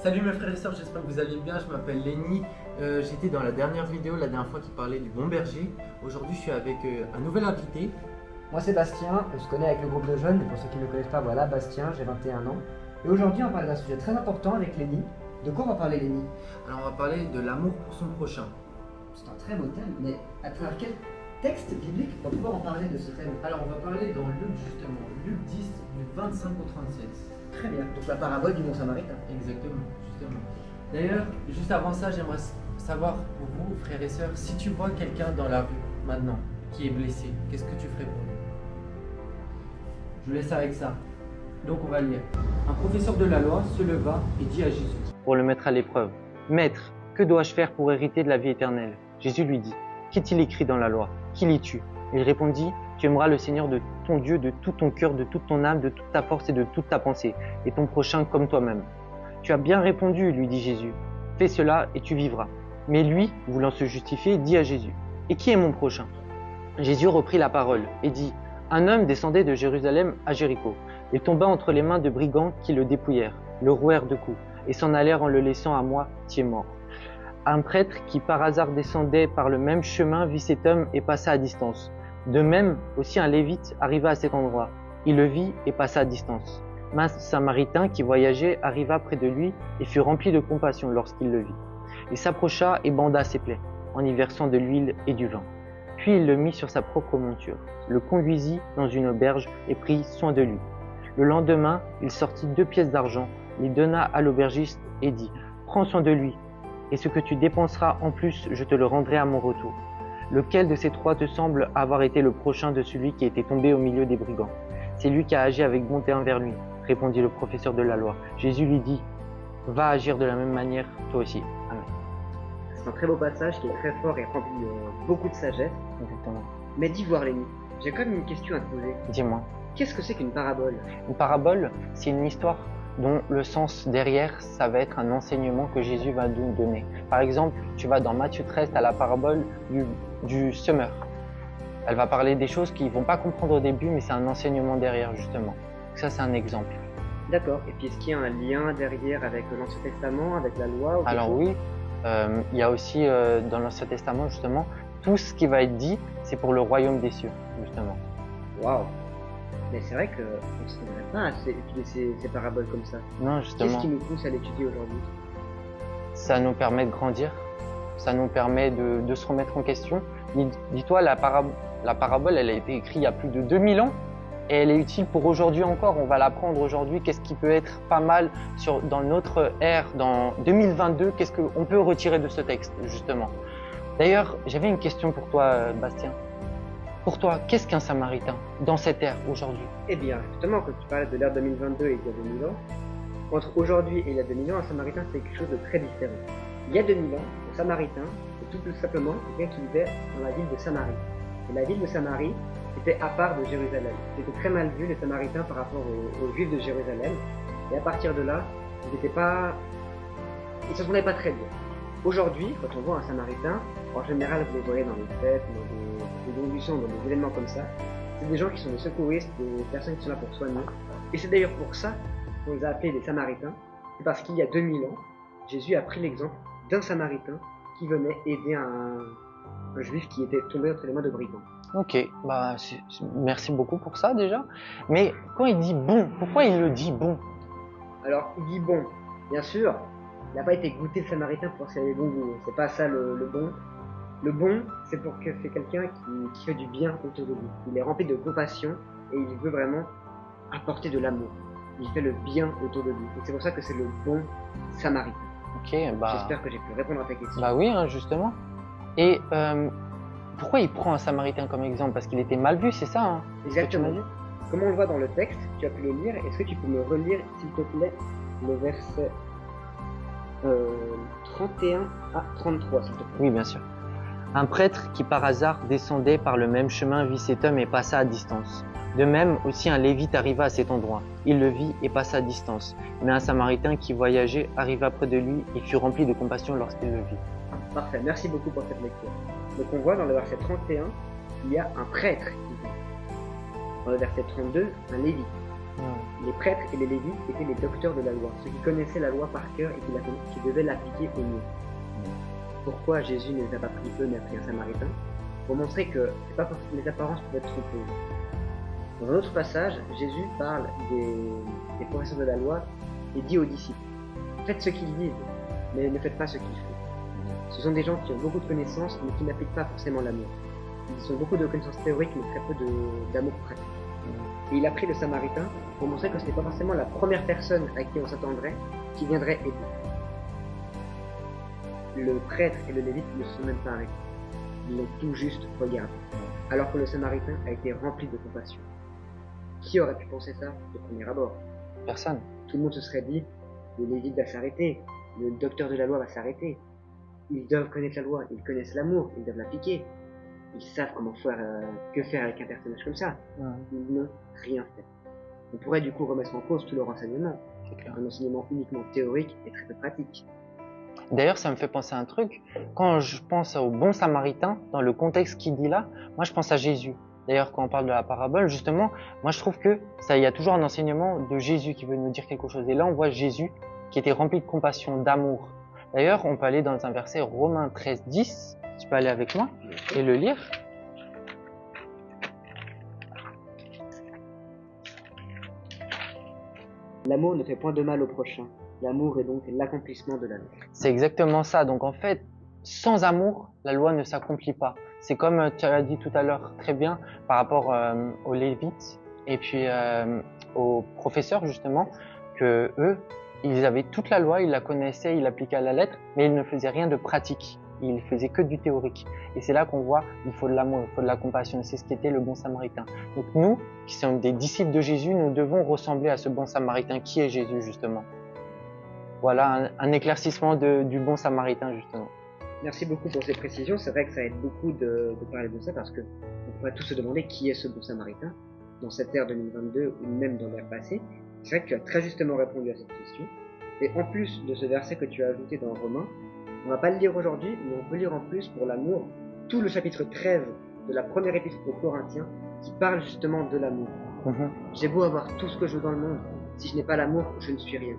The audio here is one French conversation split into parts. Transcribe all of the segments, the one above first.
Salut mes frères et sœurs, j'espère que vous allez bien. Je m'appelle Lenny. J'étais dans la dernière vidéo, la dernière fois qui parlait du bon berger. Aujourd'hui, je suis avec un nouvel invité. Moi c'est Bastien, je connais avec le groupe de jeunes, mais pour ceux qui ne me connaissent pas, voilà, Bastien, j'ai 21 ans. Et aujourd'hui on parle d'un sujet très important avec Lenny. De quoi on va parler Lenny? Alors, on va parler de l'amour pour son prochain. C'est un très beau thème, mais à travers quel texte biblique on va pouvoir en parler de ce thème? Alors, on va parler dans Luc justement, Luc 10, du 25 au 36. Très bien, donc la parabole du bon samaritain. Exactement, justement. D'ailleurs, juste avant ça, j'aimerais savoir pour vous, frères et sœurs, si tu vois quelqu'un dans la rue maintenant qui est blessé, qu'est-ce que tu ferais pour lui? Je vous laisse avec ça. Donc, on va lire. Un professeur de la loi se leva et dit à Jésus. Pour le mettre à l'épreuve. Maître, que dois-je faire pour hériter de la vie éternelle? Jésus lui dit, qu'est-il écrit dans la loi? Qui lis-tu? Il répondit, tu aimeras le Seigneur de ton Dieu de tout ton cœur, de toute ton âme, de toute ta force et de toute ta pensée, et ton prochain comme toi-même. Tu as bien répondu, lui dit Jésus. Fais cela et tu vivras. Mais lui, voulant se justifier, dit à Jésus, et qui est mon prochain? Jésus reprit la parole et dit, un homme descendait de Jérusalem à Jéricho. Il tomba entre les mains de brigands qui le dépouillèrent, le rouèrent de coups, et s'en allèrent en le laissant à moitié mort. Un prêtre qui par hasard descendait par le même chemin vit cet homme et passa à distance. De même, aussi un lévite arriva à cet endroit. Il le vit et passa à distance. Un samaritain qui voyageait arriva près de lui et fut rempli de compassion lorsqu'il le vit. Il s'approcha et banda ses plaies, en y versant de l'huile et du vin. Puis il le mit sur sa propre monture, le conduisit dans une auberge et prit soin de lui. Le lendemain, il sortit 2 pièces d'argent, les donna à l'aubergiste et dit « Prends soin de lui, et ce que tu dépenseras en plus, je te le rendrai à mon retour. » Lequel de ces 3 te semble avoir été le prochain de celui qui était tombé au milieu des brigands? C'est lui qui a agi avec bonté envers lui, répondit le professeur de la loi. Jésus lui dit « Va agir de la même manière, toi aussi. » Amen. C'est un très beau passage qui est très fort et rempli de beaucoup de sagesse. Exactement. Mais dis voir Lenny, j'ai quand même une question à te poser. Dis-moi. Qu'est-ce que c'est qu'une parabole? Une parabole, c'est une histoire dont le sens derrière, ça va être un enseignement que Jésus va nous donner. Par exemple, tu vas dans Matthieu 13, tu as la parabole du semeur. Elle va parler des choses qu'ils ne vont pas comprendre au début, mais c'est un enseignement derrière, justement. Ça, c'est un exemple. D'accord, et puis est-ce qu'il y a un lien derrière avec l'Ancien Testament, avec la loi ou Alors oui, il y a aussi dans l'Ancien Testament, justement, tout ce qui va être dit, c'est pour le royaume des cieux, justement. Waouh! Mais c'est vrai qu'on ne se devrait pas à étudier ces paraboles comme ça. Non, Qu'est-ce justement, qui nous pousse à l'étudier aujourd'hui? ça nous permet de grandir, ça nous permet de se remettre en question. Dis-toi, la parabole, elle a été écrite il y a plus de 2000 ans et elle est utile pour aujourd'hui encore. On va l'apprendre aujourd'hui. Qu'est-ce qui peut être pas mal dans notre ère, dans 2022, qu'est-ce qu'on peut retirer de ce texte, justement. D'ailleurs, j'avais une question pour toi, Bastien. Pour toi, qu'est-ce qu'un samaritain dans cette ère aujourd'hui? Eh bien, justement, quand tu parlais de l'ère 2022 et il y a 2000 ans, entre aujourd'hui et il y a 2000 ans, un samaritain c'est quelque chose de très différent. Il y a 2000 ans, le samaritain, c'est tout simplement quelqu'un qui vivait dans la ville de Samarie. Et la ville de Samarie était à part de Jérusalem. C'était très mal vu les samaritains par rapport aux juifs de Jérusalem. Et à partir de là, ils se sentaient pas très bien. Aujourd'hui, quand on voit un samaritain, en général vous les voyez dans les fêtes, dans des conditions, dans des événements comme ça, c'est des gens qui sont des secouristes, des personnes qui sont là pour soigner. Et c'est d'ailleurs pour ça qu'on les a appelés des samaritains. C'est parce qu'il y a 2000 ans, Jésus a pris l'exemple d'un samaritain qui venait aider un juif qui était tombé entre les mains de brigands. Ok, bah merci beaucoup pour ça déjà. Mais quand il dit bon, pourquoi il le dit bon? Alors, il dit bon, bien sûr, il n'a pas été goûté le samaritain pour voir s'il avait bon goût. C'est pas ça le bon. Le bon, c'est quelqu'un qui fait du bien autour de lui. Il est rempli de compassion et il veut vraiment apporter de l'amour. Il fait le bien autour de lui. Et c'est pour ça que c'est le bon samaritain. Ok, bah. J'espère que j'ai pu répondre à ta question. Bah oui, hein, justement. Et pourquoi il prend un samaritain comme exemple? Parce qu'il était mal vu, c'est ça, hein? Exactement. Comme on le voit dans le texte, tu as pu le lire. Est-ce que tu peux me relire, s'il te plaît, le verset 31 à 33, s'il te plaît? Oui, bien sûr. Un prêtre qui par hasard descendait par le même chemin vit cet homme et passa à distance. De même, aussi un lévite arriva à cet endroit. Il le vit et passa à distance. Mais un samaritain qui voyageait arriva près de lui et fut rempli de compassion lorsqu'il le vit. Parfait, merci beaucoup pour cette lecture. Donc on voit dans le verset 31, il y a un prêtre qui vit. Dans le verset 32, un lévite. Les prêtres et les lévites étaient les docteurs de la loi, ceux qui connaissaient la loi par cœur et qui devaient l'appliquer au mieux. Pourquoi Jésus ne les a pas pris eux mais a pris un samaritain? Pour montrer que c'est pas forcément les apparences peuvent être trompeuses. Dans un autre passage, Jésus parle des professeurs de la loi et dit aux disciples: faites ce qu'ils disent, mais ne faites pas ce qu'ils font. Ce sont des gens qui ont beaucoup de connaissances mais qui n'appliquent pas forcément l'amour. Ils ont beaucoup de connaissances théoriques mais très peu d'amour pratique. Et il a pris le samaritain pour montrer que ce n'est pas forcément la première personne à qui on s'attendrait qui viendrait aider. Le prêtre et le lévite ne se sont même pas arrêtés. Ils l'ont tout juste regardé. Alors que le samaritain a été rempli de compassion. Qui aurait pu penser ça de premier abord? Personne. Tout le monde se serait dit: le lévite va s'arrêter, le docteur de la loi va s'arrêter. Ils doivent connaître la loi, ils connaissent l'amour, ils doivent l'appliquer. Ils savent comment faire, que faire avec un personnage comme ça. Ils n'ont rien fait. On pourrait du coup remettre en cause tout leur enseignement. Un enseignement uniquement théorique et très peu pratique. D'ailleurs, ça me fait penser à un truc. Quand je pense au bon samaritain, dans le contexte qu'il dit là, moi je pense à Jésus. D'ailleurs, quand on parle de la parabole, justement, moi je trouve que il y a toujours un enseignement de Jésus qui veut nous dire quelque chose. Et là, on voit Jésus qui était rempli de compassion, d'amour. D'ailleurs, on peut aller dans un verset Romains 13, 10. Tu peux aller avec moi et le lire. L'amour ne fait point de mal au prochain. L'amour est donc l'accomplissement de la loi. C'est exactement ça. Donc en fait, sans amour, la loi ne s'accomplit pas. C'est comme tu as dit tout à l'heure très bien par rapport aux Lévites et puis aux professeurs justement, que eux, ils avaient toute la loi, ils la connaissaient, ils l'appliquaient à la lettre, mais ils ne faisaient rien de pratique. Ils faisaient que du théorique. Et c'est là qu'on voit, il faut de l'amour, il faut de la compassion. C'est ce qu'était le bon samaritain. Donc nous, qui sommes des disciples de Jésus, nous devons ressembler à ce bon samaritain qui est Jésus justement. Voilà un éclaircissement du bon samaritain justement. Merci beaucoup pour ces précisions. C'est vrai que ça aide beaucoup de parler de ça parce que on pourrait tous se demander qui est ce bon samaritain dans cette ère 2022 ou même dans l'ère passée. C'est vrai que tu as très justement répondu à cette question. Et en plus de ce verset que tu as ajouté dans Romains, on va pas le lire aujourd'hui, mais on peut lire en plus pour l'amour tout le chapitre 13 de la première épître aux Corinthiens qui parle justement de l'amour. J'ai beau avoir tout ce que je veux dans le monde, si je n'ai pas l'amour, je ne suis rien.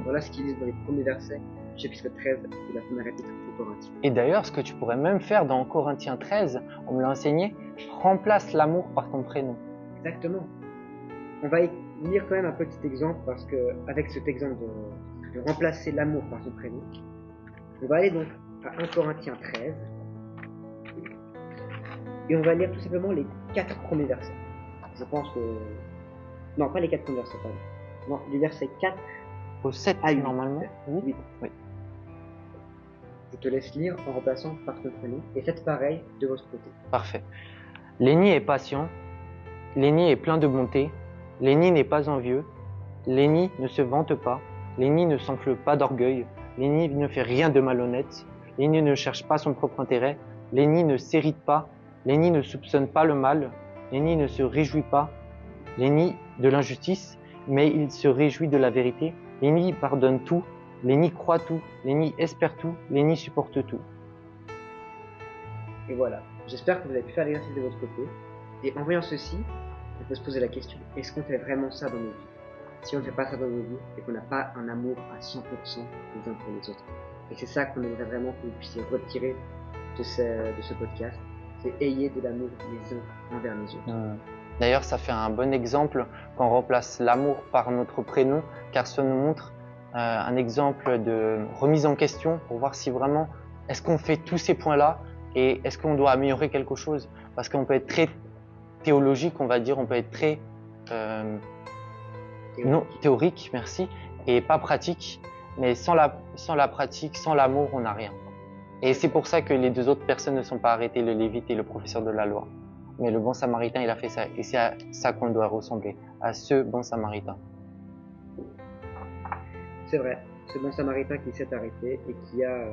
Voilà ce qu'il dit dans les premiers versets du chapitre 13 de la première épître aux Corinthiens. Et d'ailleurs, ce que tu pourrais même faire dans Corinthiens 13, on me l'a enseigné, remplace l'amour par ton prénom. Exactement. On va lire quand même un petit exemple parce que avec cet exemple de remplacer l'amour par son prénom, on va aller donc à 1 Corinthiens 13 et on va lire tout simplement les 4 premiers versets. Je pense que... Non, pas les 4 premiers versets, pardon. Non, du verset 4 au 7 à 8. normalement. 8. Oui. Je te laisse lire en remplaçant par ton prénom et faites pareil de votre côté. Parfait. L'aîné est patient, l'aîné est plein de bonté, l'aîné n'est pas envieux, l'aîné ne se vante pas, l'aîné ne s'enfle pas d'orgueil, l'aîné ne fait rien de malhonnête, l'aîné ne cherche pas son propre intérêt, l'aîné ne s'irrite pas, l'aîné ne soupçonne pas le mal, l'aîné ne se réjouit pas, l'aîné de l'injustice, mais il se réjouit de la vérité, l'aîné pardonne tout, l'aîné croit tout, l'aîné espère tout, l'aîné supporte tout. Et voilà, j'espère que vous avez pu faire l'exercice de votre côté. Et en voyant ceci, on peut se poser la question, est-ce qu'on fait vraiment ça dans nos vies? Si on ne fait pas ça dans nos vies, et qu'on n'a pas un amour à 100% les uns pour les autres. Et c'est ça qu'on aimerait vraiment que vous puissiez retirer de ce podcast, c'est ayez de l'amour les uns envers les autres. D'ailleurs, ça fait un bon exemple quand on remplace l'amour par notre prénom, car ça nous montre un exemple de remise en question pour voir si vraiment, est-ce qu'on fait tous ces points-là et est-ce qu'on doit améliorer quelque chose? Parce qu'on peut être très théologique, on va dire, on peut être très théorique, merci, et pas pratique, mais sans la pratique, sans l'amour, on n'a rien. Et c'est pour ça que les deux autres personnes ne sont pas arrêtées, le lévite et le professeur de la loi. Mais le bon samaritain, il a fait ça, et c'est à ça qu'on doit ressembler, à ce bon samaritain. C'est vrai, ce bon samaritain qui s'est arrêté et qui a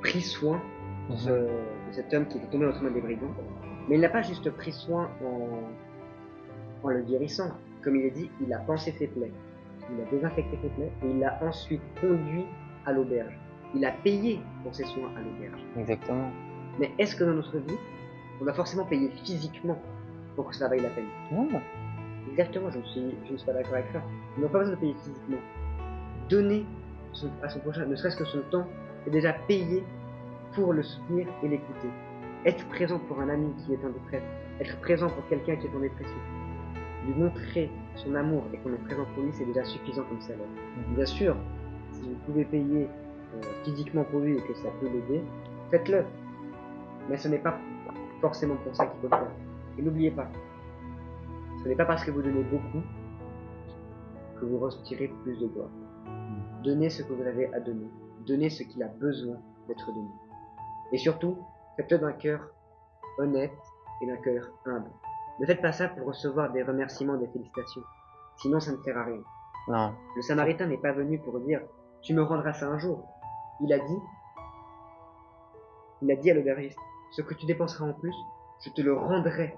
pris soin de cet homme qui était tombé entre les mains des brigands. Mais il n'a pas juste pris soin en le guérissant. Comme il est dit, il a pansé ses plaies. Il a désinfecté ses plaies et il l'a ensuite conduit à l'auberge. Il a payé pour ses soins à l'auberge. Exactement. Mais est-ce que dans notre vie, on va forcément payer physiquement pour que ça vaille la peine? Non. Exactement, je ne suis pas d'accord avec ça. On n'a pas besoin de payer physiquement. Donner à son prochain, ne serait-ce que son temps, c'est déjà payer pour le soutenir et l'écouter. Être présent pour un ami qui est en détresse, être présent pour quelqu'un qui est en dépression, lui montrer son amour et qu'on est présent pour lui, c'est déjà suffisant comme salaire. Bien sûr, si vous pouvez payer physiquement pour lui et que ça peut l'aider, faites-le. Mais ce n'est pas forcément pour ça qu'il faut le faire. Et n'oubliez pas, ce n'est pas parce que vous donnez beaucoup que vous retirez plus de gloire. Donnez ce que vous avez à donner. Donnez ce qu'il a besoin d'être donné. Et surtout, faites-le d'un cœur honnête et d'un cœur humble. Ne faites pas ça pour recevoir des remerciements, des félicitations. Sinon, ça ne sert à rien. Non. Le Samaritain n'est pas venu pour dire « tu me rendras ça un jour ». Il a dit à l'aubergiste « ce que tu dépenseras en plus, je te le rendrai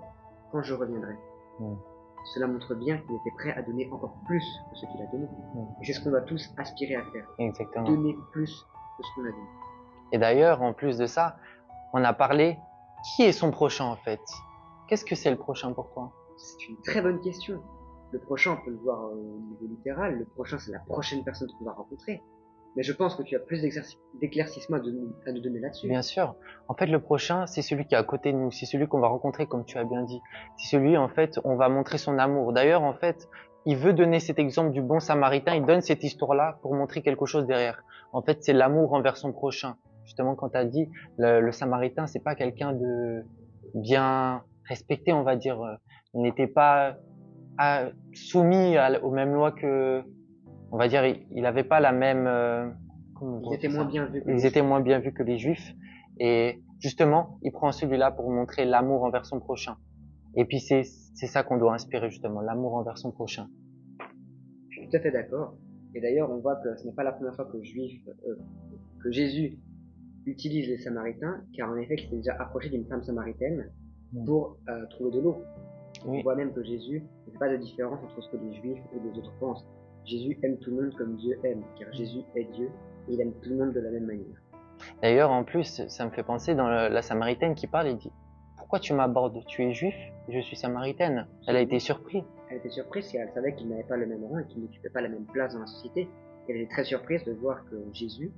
quand je reviendrai ». Cela montre bien qu'il était prêt à donner encore plus que ce qu'il a donné. Et c'est ce qu'on doit tous aspirer à faire. Exactement. Donner plus que ce qu'on a donné. Et d'ailleurs, en plus de ça, on a parlé, qui est son prochain en fait? Qu'est-ce que c'est le prochain pour toi? C'est une très bonne question. Le prochain, on peut le voir au niveau littéral. Le prochain, c'est la prochaine personne qu'on va rencontrer. Mais je pense que tu as plus d'éclaircissement à nous donner là-dessus. Bien sûr. En fait, le prochain, c'est celui qui est à côté de nous. C'est celui qu'on va rencontrer, comme tu as bien dit. C'est celui, en fait, on va montrer son amour. D'ailleurs, en fait, il veut donner cet exemple du bon samaritain. Il donne cette histoire-là pour montrer quelque chose derrière. En fait, c'est l'amour envers son prochain. Justement, quand tu as dit, le samaritain, c'est pas quelqu'un de bien respecté, on va dire. Il n'était pas soumis aux mêmes lois que, on va dire, il n'avait pas la même. Ils étaient moins bien vus. Ils étaient moins bien vus que les Juifs. Et justement, il prend celui-là pour montrer l'amour envers son prochain. Et puis c'est ça qu'on doit inspirer justement, l'amour envers son prochain. Je suis tout à fait d'accord. Et d'ailleurs, on voit que ce n'est pas la première fois que Jésus utilise les Samaritains, car en effet, il s'était déjà approché d'une femme samaritaine pour trouver de l'eau. Oui. On voit même que Jésus ne fait pas de différence entre ce que les Juifs et les autres pensent. Jésus aime tout le monde comme Dieu aime, car Jésus est Dieu et il aime tout le monde de la même manière. D'ailleurs, en plus, ça me fait penser dans la Samaritaine qui parle et dit « Pourquoi tu m'abordes? Tu es juif et je suis samaritaine. » Elle a été surprise. Elle était surprise car elle savait qu'il n'avait pas le même rang et qu'il n'occupait pas la même place dans la société. Elle était très surprise de voir que Jésus,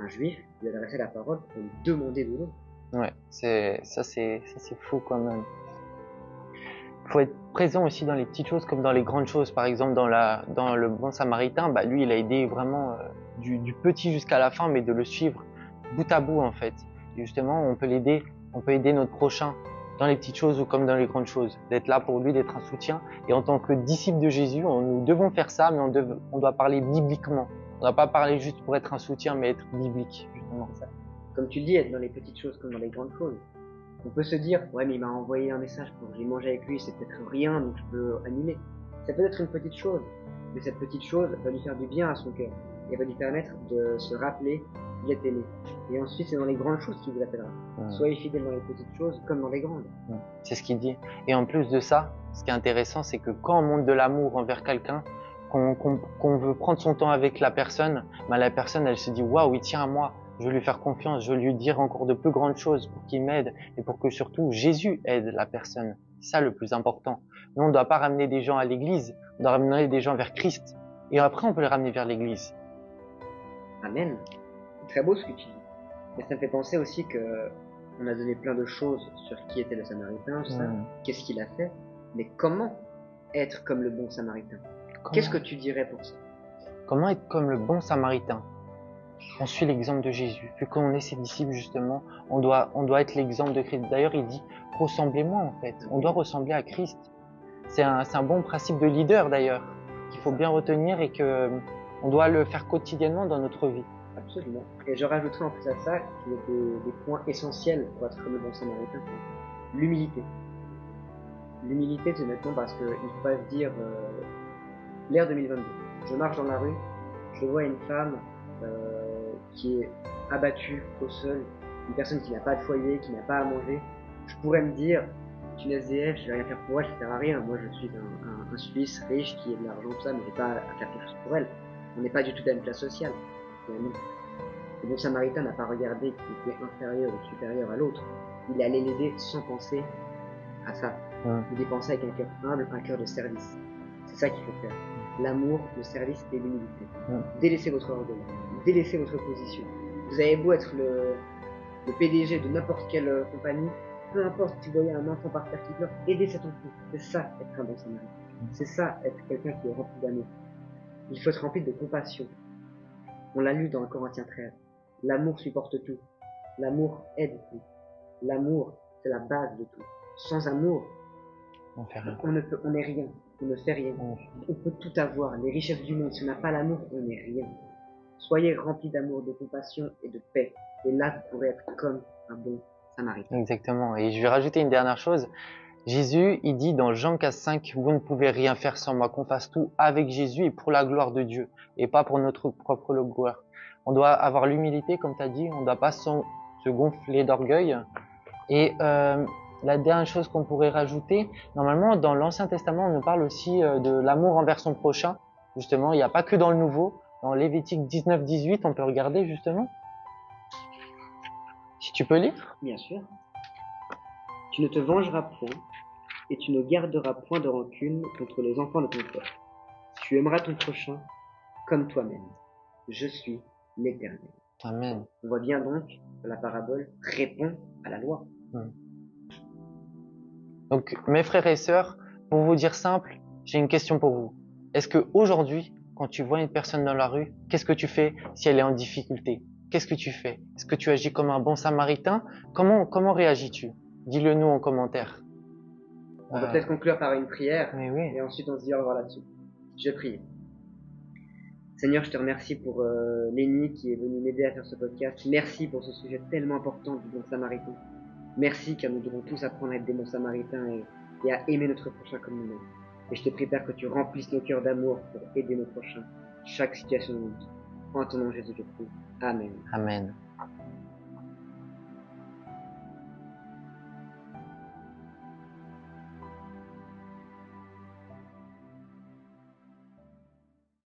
un juif, lui adressait la parole pour lui demander de l'eau. Ouais, c'est fou quand même. Faut être présent aussi dans les petites choses comme dans les grandes choses. Par exemple, dans le bon samaritain, bah lui, il a aidé vraiment du petit jusqu'à la fin, mais de le suivre bout à bout en fait. Et justement, on peut aider notre prochain dans les petites choses ou comme dans les grandes choses. D'être là pour lui, d'être un soutien. Et en tant que disciple de Jésus, nous devons faire ça, mais on doit parler bibliquement. On ne doit pas parler juste pour être un soutien, mais être biblique, justement. Ça. Comme tu le dis, être dans les petites choses comme dans les grandes choses. On peut se dire, ouais, mais il m'a envoyé un message pour que j'ai mangé avec lui, c'est peut-être rien, donc je peux annuler. Ça peut être une petite chose, mais cette petite chose va lui faire du bien à son cœur et va lui permettre de se rappeler qu'il est aimé. Et ensuite, c'est dans les grandes choses qu'il vous appellera. Soyez fidèles dans les petites choses comme dans les grandes. C'est ce qu'il dit. Et en plus de ça, ce qui est intéressant, c'est que quand on montre de l'amour envers quelqu'un, qu'on veut prendre son temps avec la personne, bah la personne, elle se dit, waouh, il tient à moi. Je veux lui faire confiance, je veux lui dire encore de plus grandes choses pour qu'il m'aide et pour que surtout Jésus aide la personne. C'est ça le plus important. Nous, on ne doit pas ramener des gens à l'église, on doit ramener des gens vers Christ. Et après, on peut les ramener vers l'église. Amen. C'est très beau ce que tu dis. Mais ça me fait penser aussi que on a donné plein de choses sur qui était le Samaritain, qu'est-ce qu'il a fait, mais comment être comme le bon Samaritain? Qu'est-ce que tu dirais pour ça? Comment être comme le bon Samaritain? On suit l'exemple de Jésus. Vu qu'on est ses disciples, justement, on doit être l'exemple de Christ. D'ailleurs, il dit, ressemblez-moi, en fait. On doit ressembler à Christ. C'est un bon principe de leader, d'ailleurs, qu'il faut bien retenir et que on doit le faire quotidiennement dans notre vie. Absolument. Et je rajouterai en plus à ça qu'il y a des points essentiels pour être comme le bon Samaritain. L'humilité. L'humilité, c'est maintenant parce qu'il faut pas se dire, l'ère 2022. Je marche dans la rue, je vois une femme qui est abattue au sol, une personne qui n'a pas de foyer, qui n'a pas à manger. Je pourrais me dire, c'est une SDF, je vais rien faire pour elle, ça sert à rien. Moi, je suis un Suisse riche qui a de l'argent, tout ça, mais j'ai pas à faire quelque chose pour elle. On n'est pas du tout dans la même classe sociale. Le bon Samaritain n'a pas regardé qui était inférieur ou supérieur à l'autre. Il allait l'aider sans penser à ça. Vous dépensez avec un cœur humble, un cœur de service. C'est ça qu'il faut faire. L'amour, le service et l'humilité. Délaissez votre orgueil, délaissez votre position. Vous avez beau être le PDG de n'importe quelle compagnie, peu importe si vous voyez un enfant par terre qui pleure, aidez cet enfant. C'est ça être un bon samaritain. C'est ça être quelqu'un qui est rempli d'amour. Il faut être rempli de compassion. On l'a lu dans Corinthiens 13. L'amour supporte tout. L'amour aide tout. L'amour, c'est la base de tout. Sans amour, On fait rien. on n'est rien. On ne fait rien. On peut tout avoir, les richesses du monde. Si on n'a pas l'amour, on n'est rien. Soyez remplis d'amour, de compassion et de paix. Et là, vous pourrez être comme un bon samaritain. Exactement. Et je vais rajouter une dernière chose. Jésus, il dit dans Jean 15:5, vous ne pouvez rien faire sans moi, qu'on fasse tout avec Jésus et pour la gloire de Dieu et pas pour notre propre gloire. On doit avoir l'humilité, comme tu as dit, on ne doit pas se gonfler d'orgueil. Et la dernière chose qu'on pourrait rajouter, normalement dans l'Ancien Testament, on nous parle aussi de l'amour envers son prochain. Justement, il n'y a pas que dans le Nouveau. Dans Lévitique 19-18, on peut regarder justement. Si tu peux lire. Bien sûr. Tu ne te vengeras point, et tu ne garderas point de rancune contre les enfants de ton peuple. Tu aimeras ton prochain comme toi-même. Je suis l'Éternel. Amen. On voit bien donc que la parabole répond à la loi. Donc, mes frères et sœurs, pour vous dire simple, j'ai une question pour vous. Est-ce que aujourd'hui, quand tu vois une personne dans la rue, qu'est-ce que tu fais si elle est en difficulté? Qu'est-ce que tu fais? Est-ce que tu agis comme un bon samaritain? Comment réagis-tu? Dis-le nous en commentaire. On va peut-être conclure par une prière, Mais oui. et ensuite on se dit au revoir là-dessus. Je prie. Seigneur, je te remercie pour Lénie qui est venue m'aider à faire ce podcast. Merci pour ce sujet tellement important du bon samaritain. Merci car nous devons tous apprendre à être des bons samaritains et à aimer notre prochain comme nous-mêmes. Et je te prie, Père, que tu remplisses nos cœurs d'amour pour aider nos prochains, chaque situation de nos vies. En ton nom, Jésus, je prie. Amen. Amen.